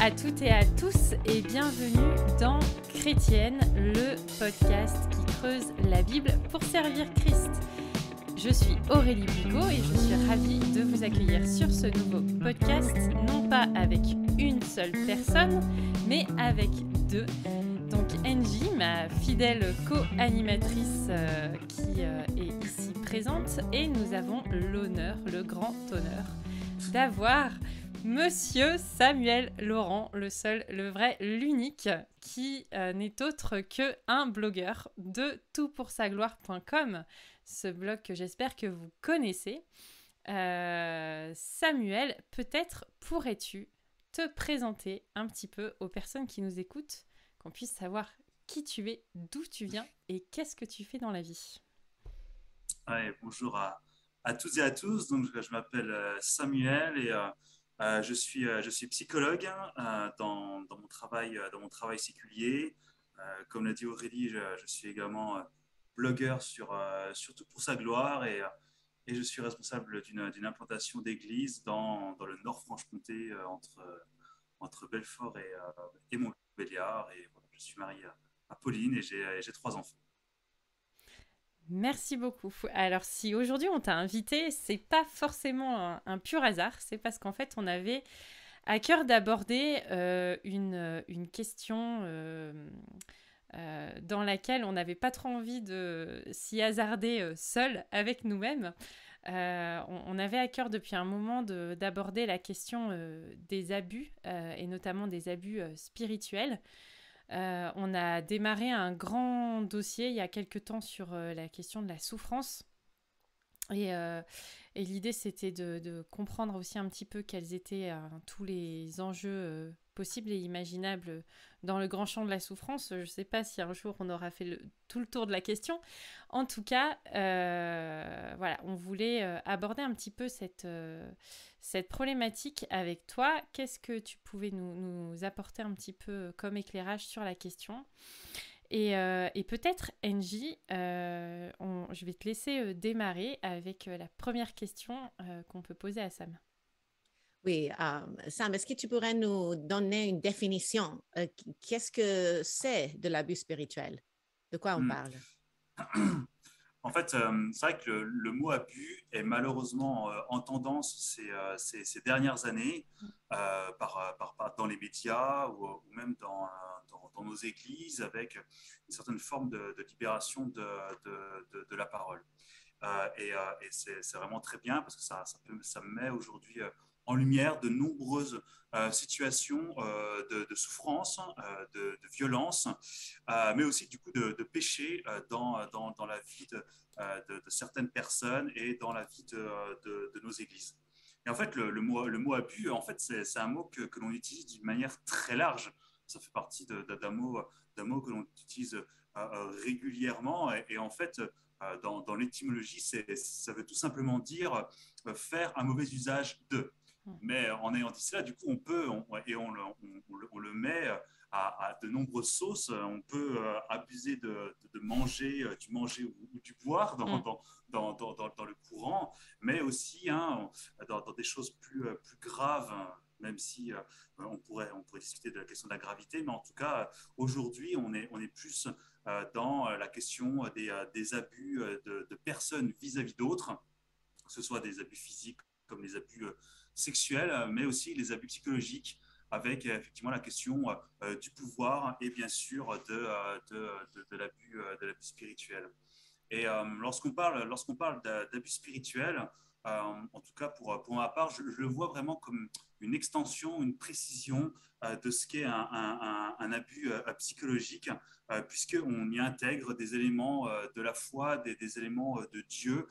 à toutes et à tous et bienvenue dans Chrétienne, le podcast qui creuse la Bible pour servir Christ. Je suis Aurélie Bucco et je suis ravie de vous accueillir sur ce nouveau podcast, non pas avec une seule personne, mais avec deux. Donc Angie, ma fidèle co-animatrice qui est ici présente, et nous avons l'honneur, le grand honneur d'avoir Monsieur Samuel Laurent, le seul, le vrai, l'unique, qui n'est autre qu'un blogueur de toutpoursagloire.com, ce blog que j'espère que vous connaissez. Samuel, peut-être pourrais-tu te présenter un petit peu aux personnes qui nous écoutent, qu'on puisse savoir qui tu es, d'où tu viens et qu'est-ce que tu fais dans la vie. Ouais, bonjour à toutes et à tous. Donc, je m'appelle Samuel et je suis psychologue dans mon travail séculier. Comme l'a dit Aurélie, je suis également blogueur sur Tout pour sa gloire et je suis responsable d'une implantation d'église dans le Nord-Franche-Comté entre Belfort et Montbéliard. Et voilà, je suis marié à Pauline et j'ai 3 enfants. Merci beaucoup. Alors, si aujourd'hui on t'a invité, c'est pas forcément un pur hasard, c'est parce qu'en fait on avait à cœur d'aborder une question dans laquelle on n'avait pas trop envie de s'y hasarder seul avec nous-mêmes. On avait à cœur depuis un moment d'aborder la question des abus, et notamment des abus spirituels. On a démarré un grand dossier il y a quelque temps sur la question de la souffrance. Et l'idée, c'était de comprendre aussi un petit peu quels étaient tous les enjeux possibles et imaginables dans le grand champ de la souffrance. Je ne sais pas si un jour on aura fait tout le tour de la question. En tout cas, voilà, on voulait aborder un petit peu cette problématique avec toi. Qu'est-ce que tu pouvais nous apporter un petit peu comme éclairage sur la question ? Et peut-être, Angie, je vais te laisser démarrer avec la première question qu'on peut poser à Sam. Oui, Sam, est-ce que tu pourrais nous donner une définition? Qu'est-ce que c'est de l'abus spirituel? De quoi on Hmm. parle? En fait, c'est vrai que le mot abus est malheureusement en tendance ces dernières années dans les médias ou même dans nos églises avec une certaine forme de libération de la parole. Et c'est vraiment très bien parce que ça met aujourd'hui en lumière de nombreuses situations de souffrance, de violence, mais aussi du coup de péché dans la vie de certaines personnes et dans la vie de nos églises. Et en fait, le mot abus, en fait, c'est un mot que l'on utilise d'une manière très large. Ça fait partie d'un mot que l'on utilise régulièrement. Et en fait, dans l'étymologie, ça veut tout simplement dire faire un mauvais usage de. Mais en ayant dit cela, du coup, on le met à de nombreuses sauces. On peut abuser de manger, du manger ou du boire dans le courant, mais aussi dans des choses plus graves, même si on pourrait discuter de la question de la gravité, mais en tout cas, aujourd'hui, on est plus dans la question des abus de personnes vis-à-vis d'autres, que ce soit des abus physiques comme les abus sexuels, mais aussi les abus psychologiques, avec effectivement la question du pouvoir et bien sûr de l'abus spirituel. Et lorsqu'on parle d'abus spirituel, en tout cas pour ma part, je le vois vraiment comme une extension, une précision de ce qu'est un abus psychologique, puisqu'on y intègre des éléments de la foi, des éléments de Dieu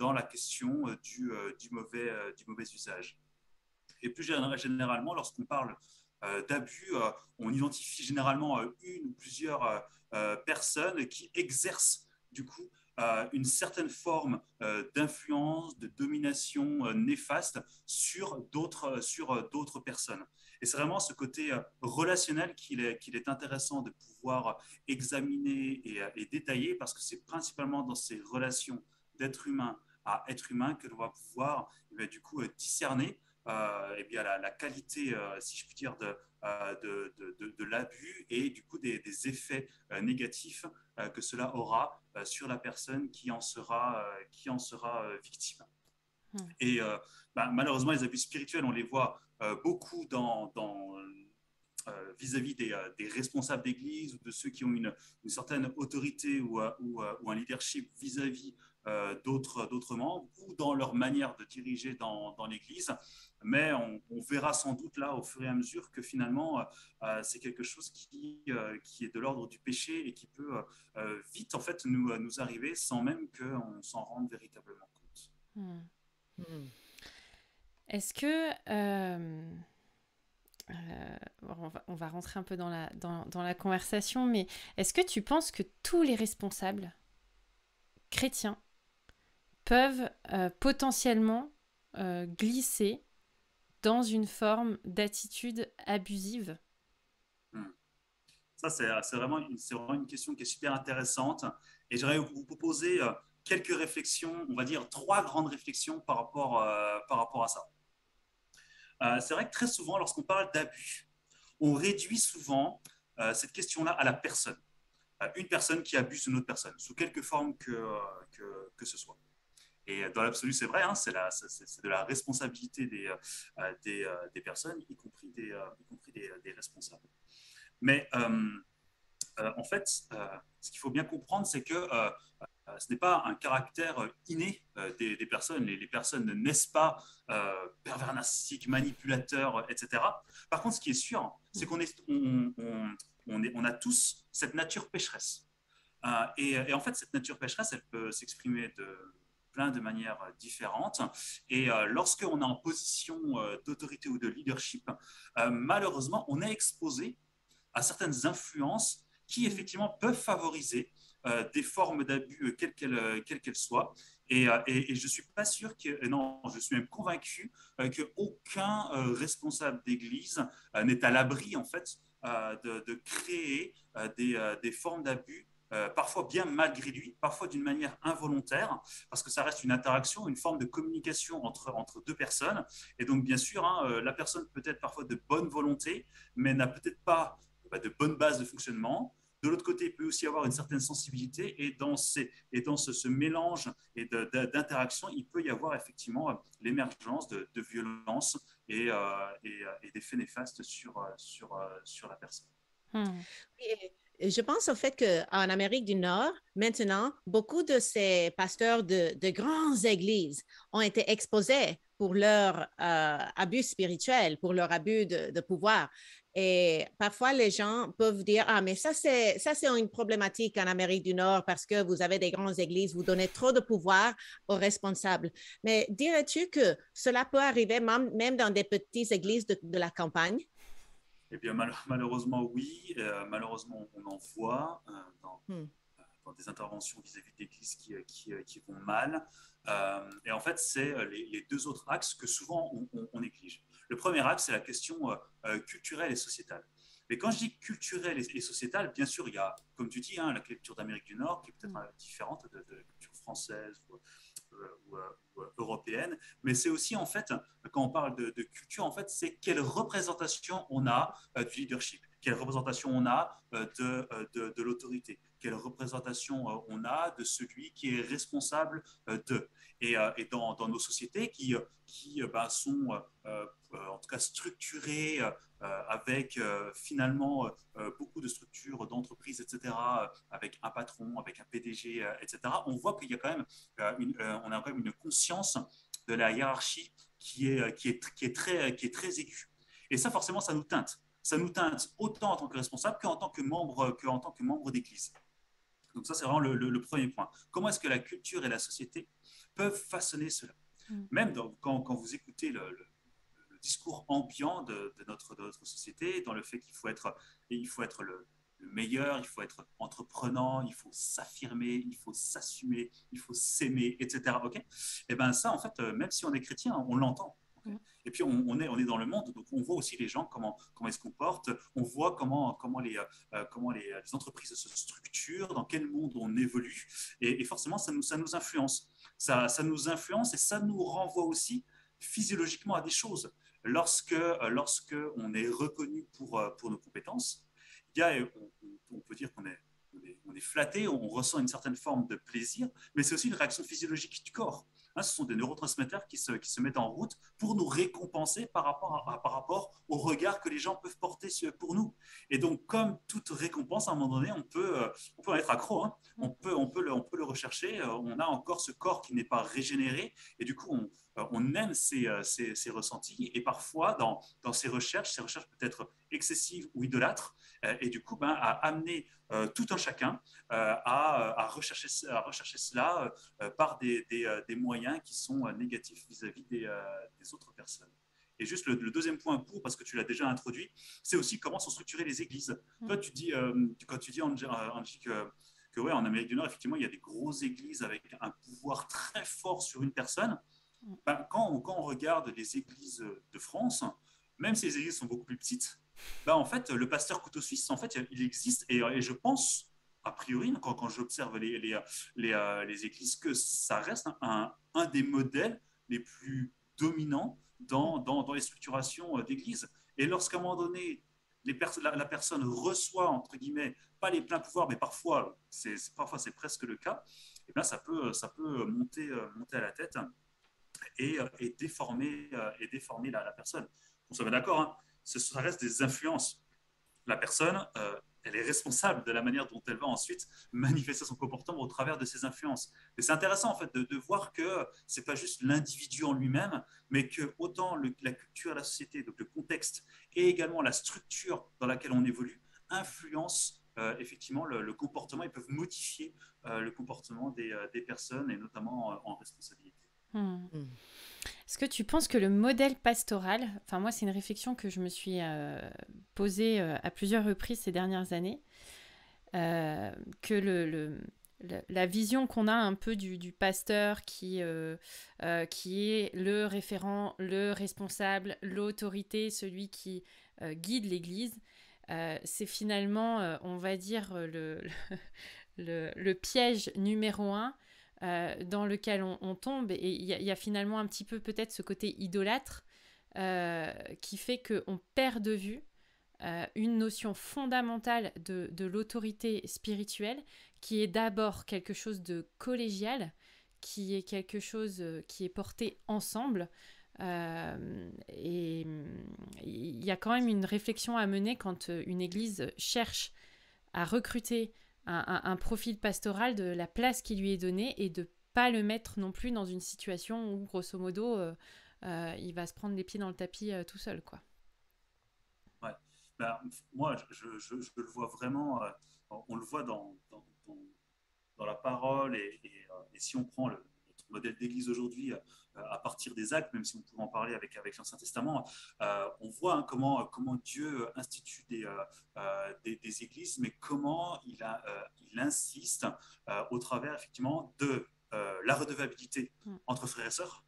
dans la question du mauvais usage. Et plus généralement, lorsqu'on parle d'abus, on identifie généralement une ou plusieurs personnes qui exercent du coup une certaine forme d'influence, de domination néfaste sur d'autres personnes. Et c'est vraiment ce côté relationnel qu'il est intéressant de pouvoir examiner et détailler, parce que c'est principalement dans ces relations d'être humain à être humain que l'on va pouvoir du coup discerner eh bien, la qualité, si je puis dire, de l'abus et du coup des effets négatifs que cela aura sur la personne qui en sera victime. Et malheureusement, les abus spirituels, on les voit beaucoup vis-à-vis des responsables d'église ou de ceux qui ont une certaine autorité ou un leadership vis-à-vis d'autres membres ou dans leur manière de diriger dans l'église. Mais on verra sans doute là au fur et à mesure que finalement c'est quelque chose qui est de l'ordre du péché et qui peut vite en fait nous arriver sans même qu'on s'en rende véritablement compte. Est-ce que on va rentrer un peu dans la conversation, mais est-ce que tu penses que tous les responsables chrétiens peuvent potentiellement glisser dans une forme d'attitude abusive? Ça, c'est vraiment une question qui est super intéressante. Et j'aimerais vous proposer quelques réflexions, on va dire 3 grandes réflexions par rapport à ça. C'est vrai que très souvent, lorsqu'on parle d'abus, on réduit souvent cette question-là à la personne. Une personne qui abuse une autre personne, sous quelque forme que ce soit. Et dans l'absolu, c'est vrai, hein, c'est de la responsabilité des personnes, y compris des responsables. Mais en fait, ce qu'il faut bien comprendre, c'est que ce n'est pas un caractère inné des personnes. Les personnes ne naissent pas pervers narcissiques, manipulateurs, etc. Par contre, ce qui est sûr, c'est qu'on a tous cette nature pécheresse. Et en fait, cette nature pécheresse, elle peut s'exprimer de plein de manières différentes. Et lorsqu'on est en position d'autorité ou de leadership, malheureusement, on est exposé à certaines influences qui, effectivement, peuvent favoriser des formes d'abus, quelles qu'elles soient. Et je ne suis pas sûr non, je suis même convaincu qu'aucun responsable d'église n'est à l'abri, en fait, de créer des formes d'abus, parfois bien malgré lui, parfois d'une manière involontaire, parce que ça reste une interaction, une forme de communication entre 2 personnes. Et donc, bien sûr, hein, la personne peut être parfois de bonne volonté, mais n'a peut-être pas de bonne base de fonctionnement. De l'autre côté, il peut aussi avoir une certaine sensibilité et dans ce mélange d'interaction, il peut y avoir effectivement l'émergence de violences et d'effets néfastes sur la personne. Je pense au fait qu'en Amérique du Nord, maintenant, beaucoup de ces pasteurs de grandes églises ont été exposés pour leur abus spirituel, pour leur abus de pouvoir. Et parfois, les gens peuvent dire, ah, mais ça, c'est une problématique en Amérique du Nord parce que vous avez des grandes églises, vous donnez trop de pouvoir aux responsables. Mais dirais-tu que cela peut arriver même dans des petites églises de la campagne? Eh bien, malheureusement, oui. Malheureusement, on en voit dans des interventions vis-à-vis d'églises qui vont mal. Et en fait, c'est les 2 autres axes que souvent on néglige. Le premier axe, c'est la question culturelle et sociétale. Mais quand je dis culturelle et sociétale, bien sûr, il y a, comme tu dis, hein, la culture d'Amérique du Nord qui est peut-être différente de la culture française ou européenne, mais c'est aussi en fait, quand on parle de culture, en fait, c'est quelle représentation on a du leadership, quelle représentation on a de l'autorité, quelle représentation on a de celui qui est responsable de. Et dans nos sociétés qui sont en tout cas structurées avec finalement beaucoup de structures d'entreprises, etc., avec un patron, avec un PDG, etc., on voit qu'il y a quand même on a quand même une conscience de la hiérarchie qui est très aiguë. Et ça, forcément, ça nous teinte. Ça nous teinte autant en tant que responsable qu'en tant que membre d'église. Donc ça, c'est vraiment le premier point. Comment est-ce que la culture et la société peuvent façonner cela? Même quand vous écoutez le discours ambiant de notre société, dans le fait qu'il faut être le meilleur, il faut être entreprenant, il faut s'affirmer, il faut s'assumer, il faut s'aimer, etc. Okay, et bien ça, en fait, même si on est chrétien, on l'entend. Okay, et puis on est dans le monde, donc on voit aussi les gens comment ils se comportent, on voit comment les entreprises se structurent, dans quel monde on évolue, et forcément ça nous influence. Ça nous influence et ça nous renvoie aussi physiologiquement à des choses. Lorsque on est reconnu pour nos compétences, on peut dire on est flatté, on ressent une certaine forme de plaisir, mais c'est aussi une réaction physiologique du corps. Hein, ce sont des neurotransmetteurs qui se mettent en route pour nous récompenser par rapport au regard que les gens peuvent porter pour nous. Et donc, comme toute récompense, à un moment donné, on peut en être accro. Hein. On peut le rechercher. On a encore ce corps qui n'est pas régénéré. Et du coup, on aime ces ressentis. Et parfois, dans ces recherches peuvent être excessives ou idolâtres. Et du coup, à amener tout un chacun à rechercher cela par des moyens qui sont négatifs vis-à-vis des autres personnes. Et juste le deuxième point court, parce que tu l'as déjà introduit, c'est aussi comment sont structurées les églises. Toi, tu dis, quand tu dis, Angie, que ouais, en Amérique du Nord, effectivement, il y a des grosses églises avec un pouvoir très fort sur une personne. Quand on regarde les églises de France, même si les églises sont beaucoup plus petites, en fait, le pasteur couteau suisse, en fait, il existe. Et je pense, a priori, quand j'observe les églises, que ça reste un des modèles les plus dominants dans les structurations d'églises. Et lorsqu'à un moment donné, la personne reçoit, entre guillemets, pas les pleins pouvoirs, mais parfois c'est presque le cas, et bien ça peut monter à la tête et déformer la personne. On se met d'accord, hein, ça reste des influences. La personne, elle est responsable de la manière dont elle va ensuite manifester son comportement au travers de ses influences. Et c'est intéressant en fait de voir que c'est pas juste l'individu en lui-même, mais que autant la culture, la société, donc le contexte, et également la structure dans laquelle on évolue, influencent effectivement le comportement et peuvent modifier le comportement des personnes, et notamment en responsabilité. Est-ce que tu penses que le modèle pastoral, enfin moi c'est une réflexion que je me suis posée à plusieurs reprises ces dernières années, que la vision qu'on a un peu du pasteur qui est le référent, le responsable, l'autorité, celui qui guide l'Église, c'est finalement, on va dire, le piège numéro 1 dans lequel on tombe. Et il y a finalement un petit peu peut-être ce côté idolâtre qui fait qu'on perd de vue une notion fondamentale de l'autorité spirituelle, qui est d'abord quelque chose de collégial, qui est quelque chose qui est porté ensemble. Et il y a quand même une réflexion à mener quand une église cherche à recruter un profil pastoral, de la place qui lui est donnée et de ne pas le mettre non plus dans une situation où, grosso modo, il va se prendre les pieds dans le tapis tout seul, quoi. Ouais. Moi, je le vois vraiment, on le voit dans la parole, et si on prend notre modèle d'église aujourd'hui à partir des actes, même si on pourrait en parler avec l'Ancien Testament, on voit comment Dieu institue des églises, mais comment il insiste au travers effectivement de la redevabilité entre frères et sœurs.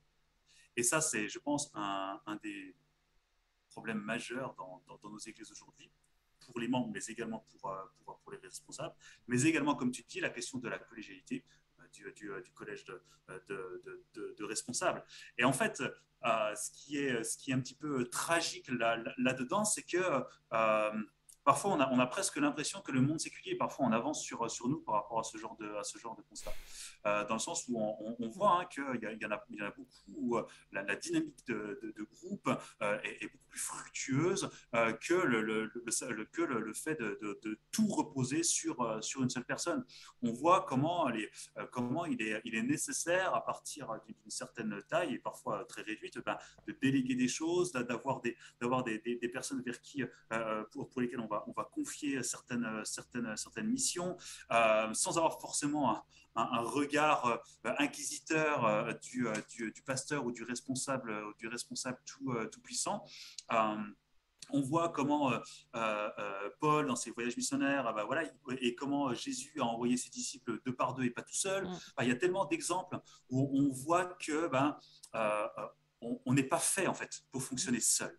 Et ça, c'est, je pense, un des problèmes majeurs dans nos églises aujourd'hui, pour les membres, mais également pour les responsables, mais également, comme tu dis, la question de la collégialité du collège de responsables. Et en fait, ce qui est un petit peu tragique là-dedans, c'est que parfois on a presque l'impression que le monde séculier est parfois en avance sur nous par rapport à ce genre de constat. Dans le sens où on voit qu'il y en a beaucoup où la dynamique de groupe est beaucoup plus fructueuse que le fait de tout reposer sur une seule personne. On voit comment il est nécessaire, à partir d'une certaine taille et parfois très réduite, de déléguer des choses, d'avoir des personnes vers qui, pour lesquelles on va confier certaines missions, sans avoir forcément un regard inquisiteur du pasteur ou du responsable tout puissant. On voit comment Paul, dans ses voyages missionnaires, et comment Jésus a envoyé ses disciples 2 par 2 et pas tout seul. Il y a tellement d'exemples où on voit que on n'est pas fait en fait pour fonctionner seul.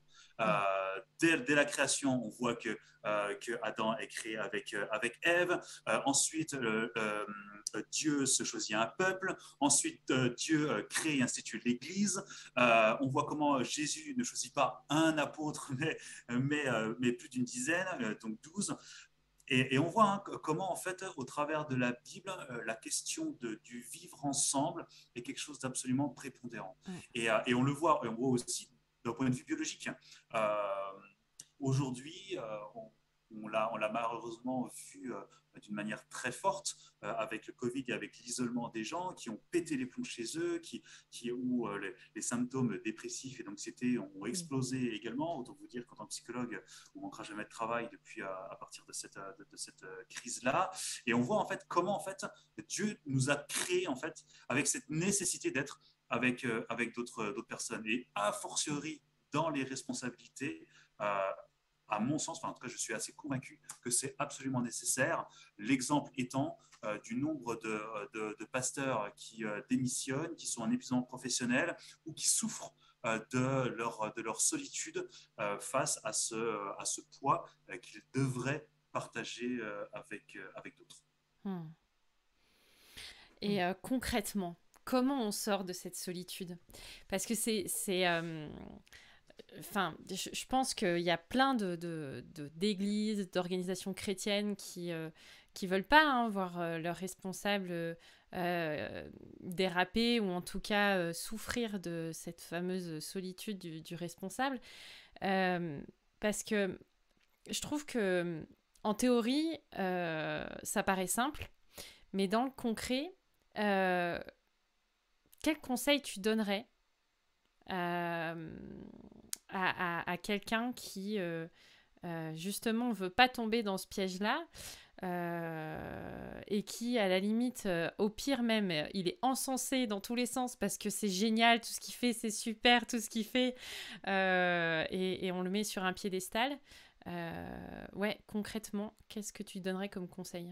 Dès la création, on voit que Adam est créé avec Ève. Ensuite, Dieu se choisit un peuple. Ensuite, Dieu crée et institue l'Église. On voit comment Jésus ne choisit pas un apôtre, mais plus d'une dizaine, donc 12. Et on voit comment, en fait, au travers de la Bible, la question du vivre ensemble est quelque chose d'absolument prépondérant. Et on le voit, et on voit aussi d'un point de vue biologique. Aujourd'hui, on l'a malheureusement vu d'une manière très forte avec le Covid et avec l'isolement des gens qui ont pété les plombs chez eux, où les symptômes dépressifs et d'anxiété ont explosé également. Autant vous dire qu'en tant que psychologue, on ne manquera jamais de travail depuis à partir de cette crise-là. Et on voit en fait comment en fait, Dieu nous a créés en fait, avec cette nécessité d'être avec d'autres personnes. Et a fortiori, dans les responsabilités, à mon sens, enfin, en tout cas, je suis assez convaincu que c'est absolument nécessaire. L'exemple étant du nombre de pasteurs qui démissionnent, qui sont en épuisement professionnel ou qui souffrent de leur solitude face à ce poids qu'ils devraient partager avec d'autres. Et concrètement, comment on sort de cette solitude? Parce que enfin, je pense qu'il y a plein d'églises, d'organisations chrétiennes qui veulent pas voir leurs responsables déraper ou en tout cas souffrir de cette fameuse solitude du responsable. Parce que je trouve que en théorie, ça paraît simple, mais dans le concret, quel conseil tu donnerais à quelqu'un qui justement ne veut pas tomber dans ce piège-là et qui, à la limite, au pire même, il est encensé dans tous les sens parce que c'est génial, tout ce qu'il fait, c'est super, tout ce qu'il fait, et on le met sur un piédestal. Ouais, concrètement, qu'est-ce que tu donnerais comme conseil?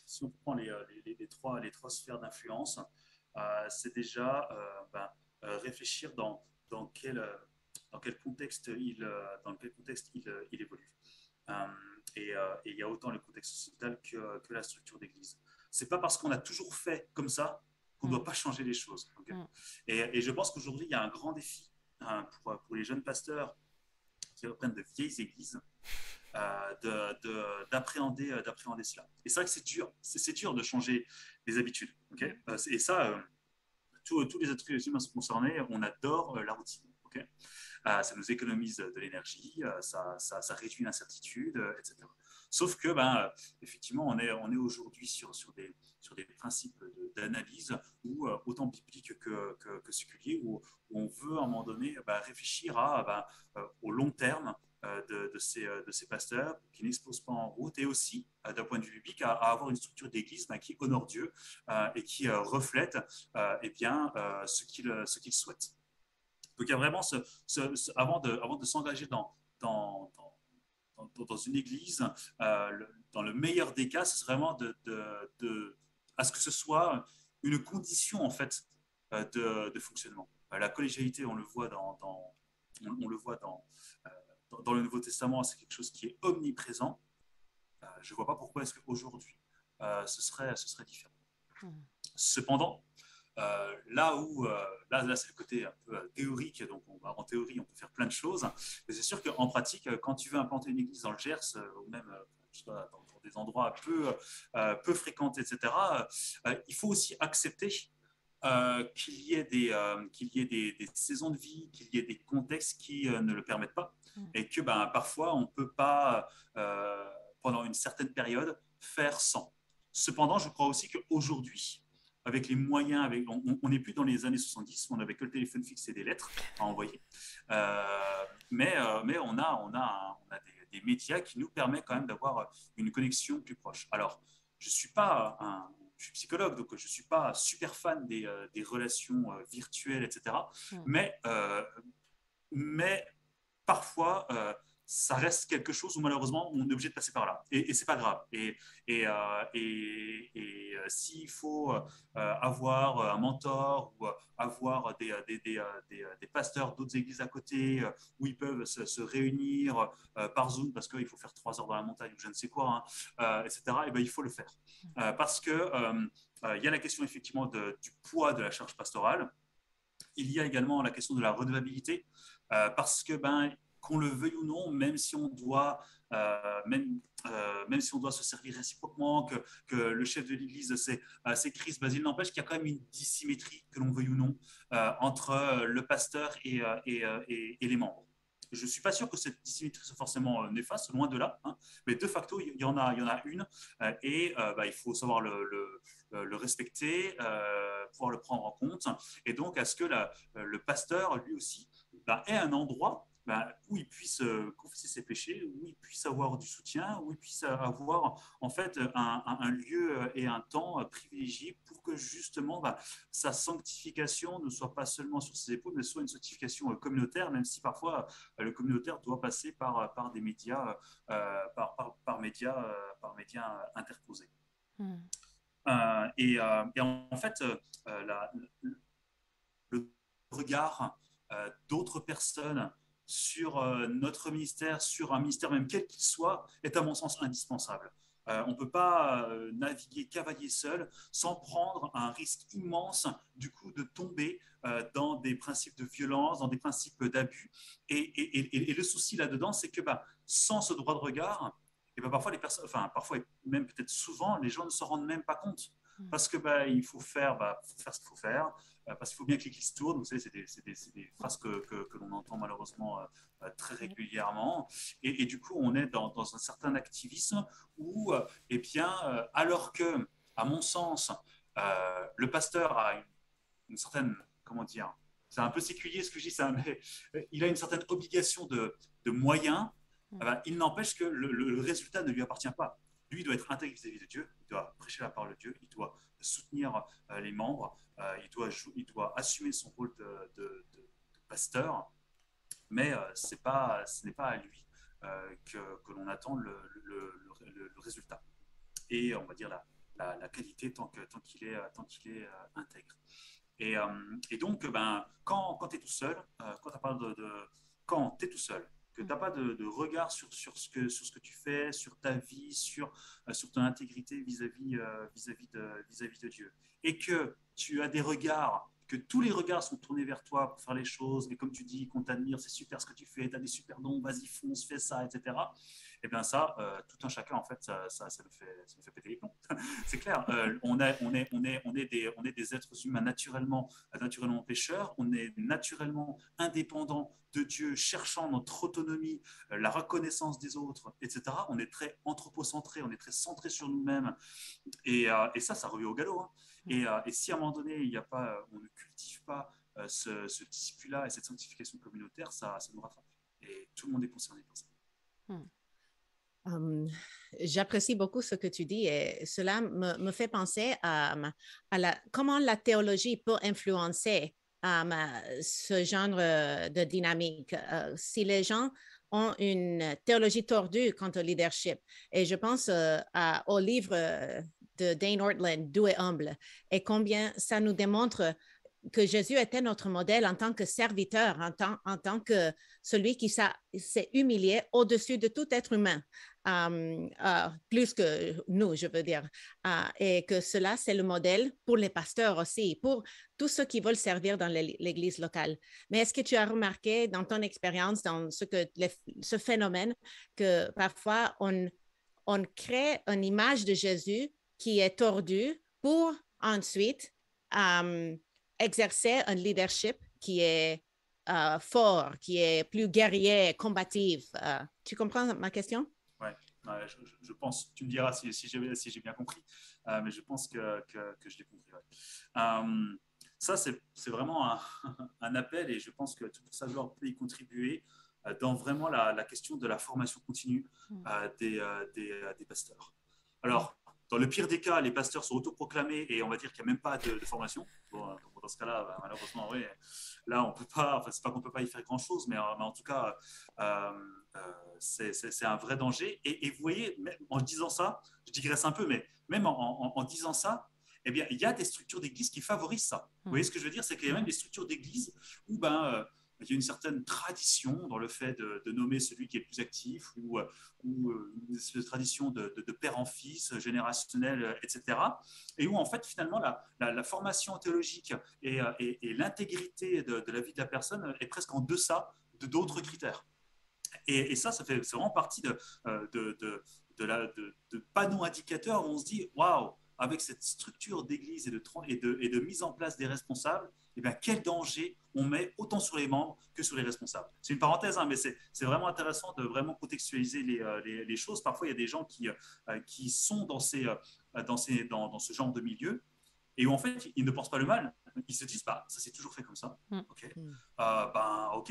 Si on prend les trois sphères d'influence, c'est déjà réfléchir dans quel contexte il évolue. Et il y a autant le contexte sociétal que la structure d'église. C'est pas parce qu'on a toujours fait comme ça qu'on ne doit pas changer les choses. Okay. Et je pense qu'aujourd'hui, il y a un grand défi pour les jeunes pasteurs qui reprennent de vieilles églises d'appréhender cela. Et c'est vrai que c'est dur. C'est dur de changer les habitudes. Okay. Et ça, tous les êtres humains sont concernés. On adore la routine. Okay. Ça nous économise de l'énergie, ça réduit l'incertitude, etc. Sauf que, effectivement, on est aujourd'hui sur des principes d'analyse autant bibliques que séculiers, où on veut à un moment donné réfléchir au long terme de ces pasteurs qui n'explosent pas en route, et aussi d'un point de vue biblique à avoir une structure d'église qui honore Dieu et qui reflète ce qu'il souhaite. Donc il y a vraiment avant de s'engager dans une église, dans le meilleur des cas, c'est vraiment à ce que ce soit une condition en fait de fonctionnement. La collégialité, on le voit dans le Nouveau Testament, c'est quelque chose qui est omniprésent. Je ne vois pas pourquoi est-ce qu'aujourd'hui ce serait différent. Cependant, là c'est le côté un peu théorique, donc en théorie on peut faire plein de choses, mais c'est sûr qu'en pratique, quand tu veux implanter une église dans le Gers ou même dans des endroits peu fréquentés, etc., il faut aussi accepter qu'il y ait des saisons de vie, qu'il y ait des contextes qui ne le permettent pas, et que parfois on ne peut pas, pendant une certaine période, faire sans. Cependant, je crois aussi qu'aujourd'hui, avec les moyens, on n'est plus dans les années 70 où on n'avait que le téléphone fixe et des lettres à envoyer, mais on a des médias qui nous permettent quand même d'avoir une connexion plus proche. Alors, je suis psychologue, donc je ne suis pas super fan des relations virtuelles, etc. Mais parfois, ça reste quelque chose où malheureusement on est obligé de passer par là. Et c'est pas grave. S'il faut avoir un mentor ou avoir des pasteurs d'autres églises à côté où ils peuvent se réunir par Zoom parce qu'il faut faire 3 heures dans la montagne ou je ne sais quoi, hein, etc., et ben, il faut le faire. Parce que il y a la question effectivement du poids de la charge pastorale. Il y a également la question de la redevabilité, parce que qu'on le veuille ou non, même si on doit même si on doit se servir réciproquement, que le chef de l'Église, c'est Christ, il n'empêche qu'il y a quand même une dissymétrie, que l'on veuille ou non, entre le pasteur et les membres. Je ne suis pas sûr que cette dissymétrie soit forcément néfaste, loin de là, hein, mais de facto, il y en a une, il faut savoir le respecter, pouvoir le prendre en compte, et donc à ce que le pasteur, lui aussi, ait un endroit où il puisse confesser ses péchés, où il puisse avoir du soutien, où il puisse avoir en fait un lieu et un temps privilégié pour que justement sa sanctification ne soit pas seulement sur ses épaules, mais soit une sanctification communautaire, même si parfois le communautaire doit passer par des médias, par médias interposés. Et en fait, le regard d'autres personnes sur notre ministère, sur un ministère même quel qu'il soit, est à mon sens indispensable. On ne peut pas naviguer, cavalier seul, sans prendre un risque immense du coup de tomber dans des principes de violence, dans des principes d'abus. Et le souci là-dedans, c'est que sans ce droit de regard, et parfois les personnes, enfin parfois et même peut-être souvent, les gens ne s'en rendent même pas compte. Parce que il faut faire ce qu'il faut faire, parce qu'il faut bien que l'Église tourne. Vous savez, c'est des phrases que l'on entend malheureusement très régulièrement. Et du coup, on est dans un certain activisme où, alors que, à mon sens, le pasteur a une certaine, comment dire, c'est un peu séculier ce que je dis, ça, mais il a une certaine obligation de moyens. Il n'empêche que le résultat ne lui appartient pas. Lui, il doit être intégré vis-à-vis de Dieu, il doit prêcher la parole de Dieu, il doit soutenir les membres, il doit assumer son rôle de pasteur, mais ce n'est pas à lui que l'on attend le résultat. Et on va dire la qualité tant qu'il est intègre. Et donc, quand tu es tout seul, quand tu es tout seul, que tu n'as pas de regard sur ce que tu fais, sur ta vie, sur ton intégrité vis-à-vis de Dieu. Et que tu as des regards, que tous les regards sont tournés vers toi pour faire les choses, et comme tu dis, qu'on t'admire, c'est super ce que tu fais, tu as des super dons, vas-y, fonce, fais ça, etc. Et bien ça, tout un chacun, en fait, ça me fait péter les plombs. C'est clair, on est des êtres humains naturellement pécheurs, on est naturellement indépendants de Dieu, cherchant notre autonomie, la reconnaissance des autres, etc. On est très anthropocentré, on est très centré sur nous-mêmes. Et ça revient au galop. Hein. Et si à un moment donné, on ne cultive pas ce disciple-là et cette sanctification communautaire, ça nous rattrape. Et tout le monde est concerné par ça. J'apprécie beaucoup ce que tu dis et cela me fait penser à comment la théologie peut influencer ce genre de dynamique. Si les gens ont une théologie tordue quant au leadership, et je pense au livre de Dane Ortland, Doux et humble, et combien ça nous démontre que Jésus était notre modèle en tant que serviteur, en tant que celui qui s'est humilié au-dessus de tout être humain, plus que nous, je veux dire. Et que cela, c'est le modèle pour les pasteurs aussi, pour tous ceux qui veulent servir dans l'Église locale. Mais est-ce que tu as remarqué dans ton expérience, dans ce phénomène, que parfois on crée une image de Jésus qui est tordue pour ensuite exercer un leadership qui est fort, qui est plus guerrier, combatif. Tu comprends ma question? Oui, je pense, tu me diras si j'ai bien compris, mais je pense que je l'ai compris. Ouais. Ça, c'est vraiment un appel et je pense que tout ça doit y contribuer dans vraiment la question de la formation continue des pasteurs. Alors, dans le pire des cas, les pasteurs sont autoproclamés et on va dire qu'il n'y a même pas de formation. Bon, dans ce cas-là, malheureusement, oui, là, on peut pas, enfin, c'est pas qu'on peut pas y faire grand-chose, mais en tout cas, euh, c'est un vrai danger. Et vous voyez, même en disant ça, je digresse un peu, mais même en disant ça, eh bien, il y a des structures d'église qui favorisent ça. Vous voyez ce que je veux dire? C'est qu'il y a même des structures d'église où il y a une certaine tradition dans le fait de nommer celui qui est le plus actif ou une tradition de père en fils, générationnelle, etc. Et où, en fait, finalement, la formation théologique et l'intégrité de la vie de la personne est presque en deçà de d'autres critères. Et ça, c'est vraiment partie de panneaux indicateurs où on se dit, waouh, avec cette structure d'église et de mise en place des responsables, eh bien, quel danger on met autant sur les membres que sur les responsables. C'est une parenthèse, hein, mais c'est vraiment intéressant de vraiment contextualiser les choses. Parfois, il y a des gens qui sont dans ce genre de milieu et où en fait, ils ne pensent pas le mal. Ils se disent, bah, ça s'est toujours fait comme ça. Ok,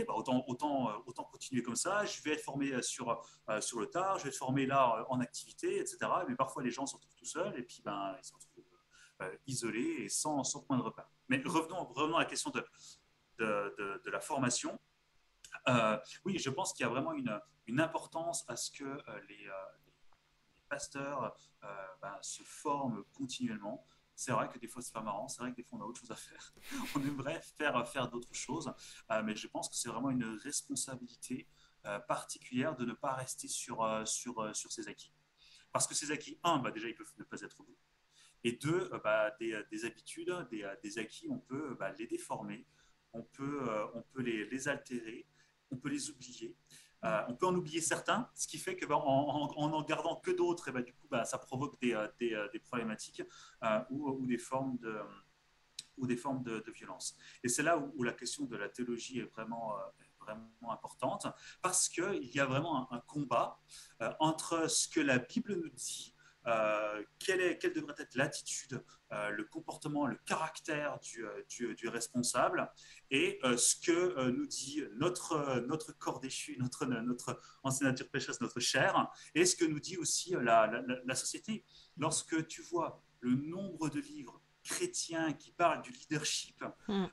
autant continuer comme ça. Je vais être formé sur le tard, je vais être formé là en activité, etc. Mais parfois, les gens se retrouvent tout seuls et puis ils se retrouvent isolés et sans point de repère. Mais revenons à la question de la formation. Oui, je pense qu'il y a vraiment une importance à ce que les pasteurs se forment continuellement. C'est vrai que des fois, c'est pas marrant. C'est vrai que des fois, on a autre chose à faire. On aimerait faire d'autres choses. Mais je pense que c'est vraiment une responsabilité particulière de ne pas rester sur ses acquis. Parce que ces acquis, déjà, ils peuvent ne pas être bons. Et deux, des habitudes, des acquis, on peut les déformer, on peut les altérer, on peut les oublier. On peut en oublier certains, ce qui fait qu'en gardant que d'autres, du coup, ça provoque des problématiques ou des formes de violence. Et c'est là où la question de la théologie est vraiment importante, parce qu'il y a vraiment un combat entre ce que la Bible nous dit, quelle devrait être l'attitude, le comportement, le caractère du responsable, et ce que nous dit notre corps déchu, notre ancienne nature pécheresse, notre chair, et ce que nous dit aussi la société. Lorsque tu vois le nombre de livres chrétiens qui parlent du leadership, il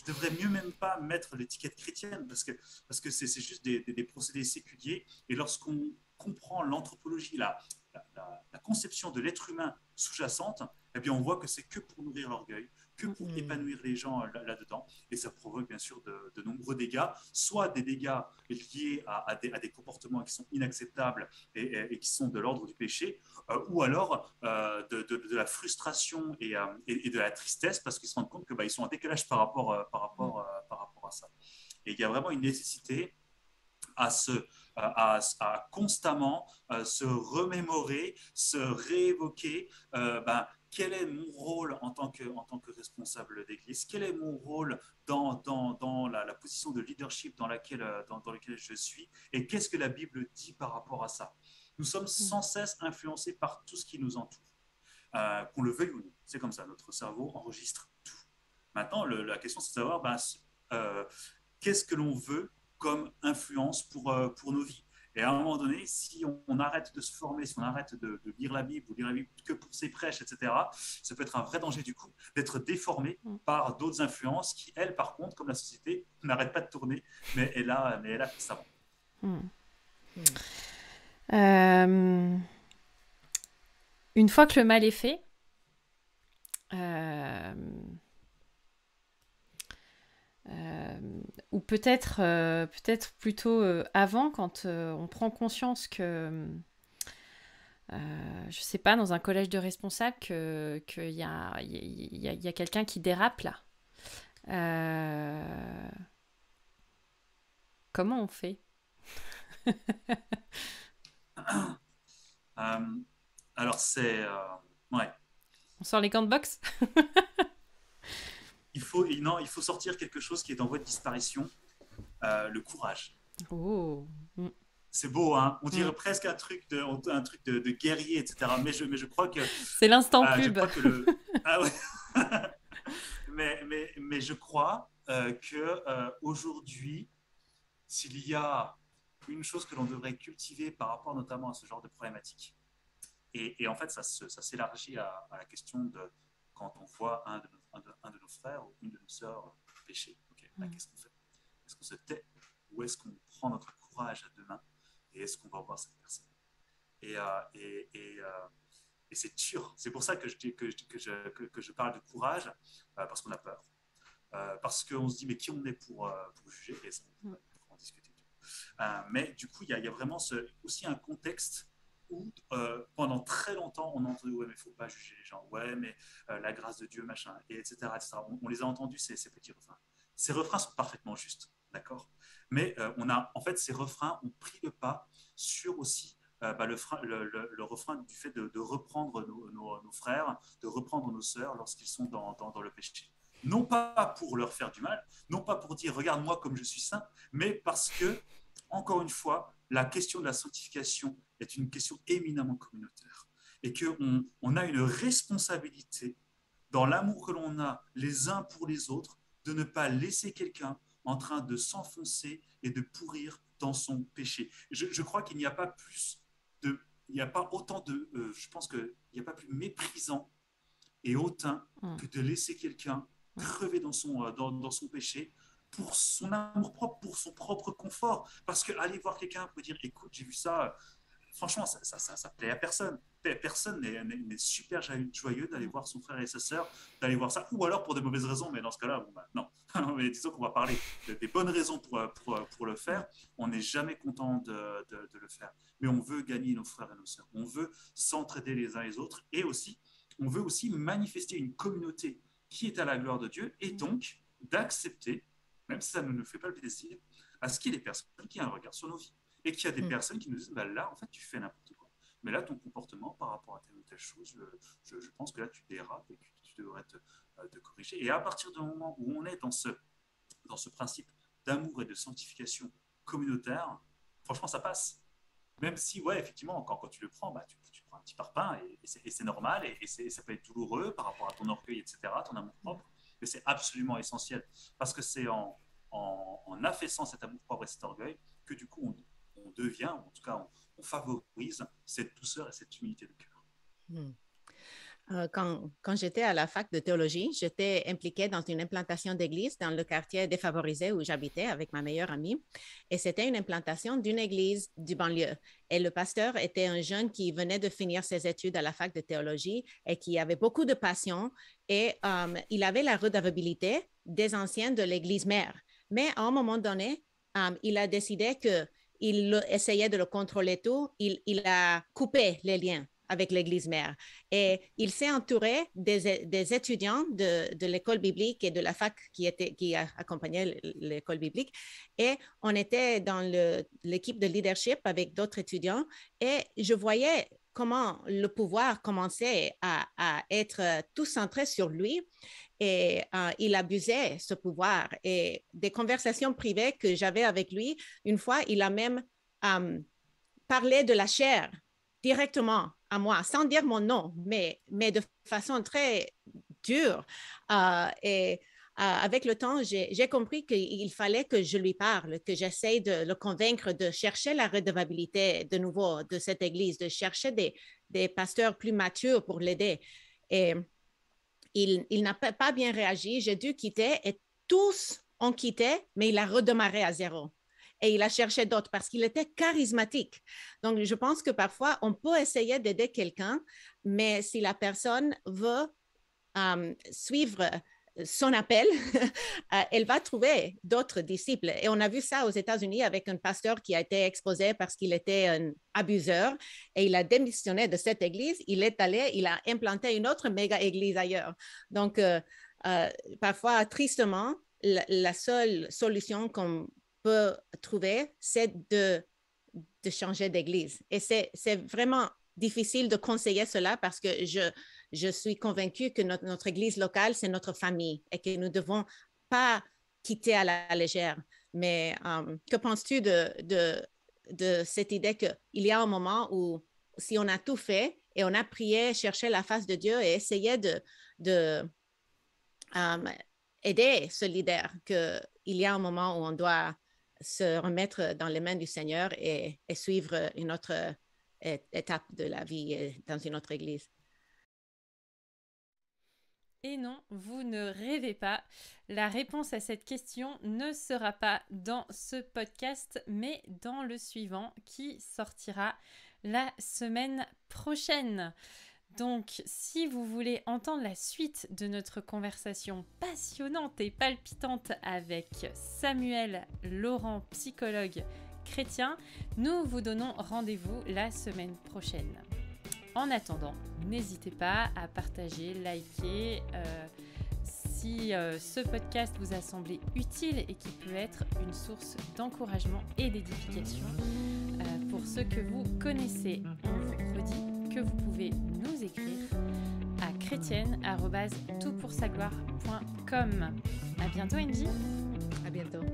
devrait mieux même pas mettre l'étiquette chrétienne parce que c'est juste des procédés séculiers. Et lorsqu'on comprend l'anthropologie, la conception de l'être humain sous-jacente, eh bien on voit que c'est que pour nourrir l'orgueil, que pour épanouir les gens là-dedans. Et ça provoque bien sûr de nombreux dégâts, soit des dégâts liés à des comportements qui sont inacceptables et qui sont de l'ordre du péché, ou alors de la frustration et de la tristesse parce qu'ils se rendent compte qu'ils sont en décalage par rapport à ça. Et il y a vraiment une nécessité à constamment se remémorer, se réévoquer quel est mon rôle en tant que responsable d'église, quel est mon rôle dans la position de leadership dans laquelle je suis, et qu'est-ce que la Bible dit par rapport à ça. Nous sommes sans cesse influencés par tout ce qui nous entoure, qu'on le veuille ou non. C'est comme ça, notre cerveau enregistre tout. Maintenant, la question c'est de savoir qu'est-ce que l'on veut comme influence pour nos vies. Et à un moment donné, si on arrête de se former, si on arrête de lire la Bible ou lire la Bible que pour ses prêches, etc., ça peut être un vrai danger du coup d'être déformé par d'autres influences qui, elles, par contre, comme la société, n'arrêtent pas de tourner, mais elle a constamment. Une fois que le mal est fait, ou peut-être plutôt avant, quand on prend conscience que, je sais pas, dans un collège de responsables, qu'il y a quelqu'un qui dérape là. Comment on fait? Alors c'est... ouais. On sort les gants de boxe? Il faut sortir quelque chose qui est en voie de disparition, le courage. Oh. C'est beau, hein, on dirait presque un truc de guerrier, etc. Mais je crois que... C'est l'instant pub. Ah ouais. mais je crois qu'aujourd'hui, s'il y a une chose que l'on devrait cultiver par rapport notamment à ce genre de problématiques, et en fait, ça s'élargit à la question de quand on voit un de nos frères ou une de nos sœurs pécher. Okay, là, qu'est-ce qu'on fait? Est-ce qu'on se tait ou est-ce qu'on prend notre courage à deux mains et est-ce qu'on va voir cette personne? Et, et c'est dur. C'est pour ça que je parle de courage, parce qu'on a peur. Parce qu'on se dit, mais qui on est pour juger? Et ça, on va en discuter. Mais du coup, il y a vraiment aussi un contexte où pendant très longtemps, on a entendu, ouais, mais il ne faut pas juger les gens, ouais, mais la grâce de Dieu, machin, et etc. etc. On les a entendus, ces petits refrains. Ces refrains sont parfaitement justes, d'accord? Mais en fait, ces refrains ont pris le pas sur aussi le refrain du fait de reprendre nos frères, de reprendre nos sœurs lorsqu'ils sont dans le péché. Non pas pour leur faire du mal, non pas pour dire regarde-moi comme je suis saint, mais parce que, encore une fois, la question de la sanctification est une question éminemment communautaire et qu'on a une responsabilité dans l'amour que l'on a les uns pour les autres de ne pas laisser quelqu'un en train de s'enfoncer et de pourrir dans son péché. Je crois qu'il n'y a pas plus il n'y a pas autant de, je pense qu'il n'y a pas plus méprisant et hautain que de laisser quelqu'un crever dans son péché pour son amour propre, pour son propre confort. Parce que aller voir quelqu'un pour dire, écoute, j'ai vu ça, franchement, ça plaît à personne. Personne n'est super joyeux d'aller voir son frère et sa sœur, d'aller voir ça, ou alors pour de mauvaises raisons, mais dans ce cas-là, bon, bah, non. Mais disons qu'on va parler des bonnes raisons pour le faire. On n'est jamais content de le faire. Mais on veut gagner nos frères et nos sœurs. On veut s'entraider les uns les autres et aussi, on veut aussi manifester une communauté qui est à la gloire de Dieu et donc d'accepter, même si ça ne nous fait pas plaisir, à ce qu'il y ait des personnes qui ont un regard sur nos vies et qu'il y a des personnes qui nous disent bah là, en fait, tu fais n'importe quoi. Mais là, ton comportement par rapport à telle ou telle chose, je pense que là, tu dérapes et que tu devrais te corriger. Et à partir du moment où on est dans ce principe d'amour et de sanctification communautaire, franchement, ça passe. Même si, ouais, effectivement, quand tu le prends, bah, tu prends un petit parpaing et c'est normal et ça peut être douloureux par rapport à ton orgueil, etc., ton amour propre, mais c'est absolument essentiel parce que c'est en affaissant cet amour propre et cet orgueil que du coup on devient, en tout cas on favorise cette douceur et cette humilité de cœur. Quand j'étais à la fac de théologie, j'étais impliquée dans une implantation d'église dans le quartier défavorisé où j'habitais avec ma meilleure amie. Et c'était une implantation d'une église du banlieue. Et le pasteur était un jeune qui venait de finir ses études à la fac de théologie et qui avait beaucoup de passion. Et il avait la redevabilité des anciens de l'église mère. Mais à un moment donné, il a décidé qu'il essayait de le contrôler tout. Il a coupé les liens avec l'église mère. Et il s'est entouré des étudiants de l'école biblique et de la fac qui accompagnait l'école biblique. Et on était dans l'équipe de leadership avec d'autres étudiants et je voyais comment le pouvoir commençait à être tout centré sur lui. Et il abusait ce pouvoir. Et des conversations privées que j'avais avec lui, une fois, il a même parlé de la chair directement à moi, sans dire mon nom, mais de façon très dure. Et avec le temps, j'ai compris qu'il fallait que je lui parle, que j'essaye de le convaincre de chercher la redevabilité de nouveau de cette église, de chercher des pasteurs plus matures pour l'aider. Et il n'a pas bien réagi. J'ai dû quitter et tous ont quitté, mais il a redémarré à zéro. Et il a cherché d'autres parce qu'il était charismatique. Donc, je pense que parfois, on peut essayer d'aider quelqu'un, mais si la personne veut suivre son appel, elle va trouver d'autres disciples. Et on a vu ça aux États-Unis avec un pasteur qui a été exposé parce qu'il était un abuseur et il a démissionné de cette église. Il est allé, il a implanté une autre méga église ailleurs. Donc, parfois, tristement, la seule solution qu'on peut trouver, c'est de changer d'église. Et c'est vraiment difficile de conseiller cela parce que je suis convaincue que notre église locale, c'est notre famille et que nous ne devons pas quitter à la légère. Mais que penses-tu de cette idée qu'il y a un moment où si on a tout fait et on a prié, cherché la face de Dieu et essayé de aider ce leader, qu'il y a un moment où on doit se remettre dans les mains du Seigneur et suivre une autre étape de la vie dans une autre église? Et non, vous ne rêvez pas. La réponse à cette question ne sera pas dans ce podcast, mais dans le suivant qui sortira la semaine prochaine. Donc, si vous voulez entendre la suite de notre conversation passionnante et palpitante avec Samuel Laurent, psychologue chrétien, nous vous donnons rendez-vous la semaine prochaine. En attendant, n'hésitez pas à partager, liker. Si ce podcast vous a semblé utile et qui peut être une source d'encouragement et d'édification pour ceux que vous connaissez, on vous redit que vous pouvez nous écrire à chrétienne@toutpoursagloire.com. À bientôt, Angie. À bientôt.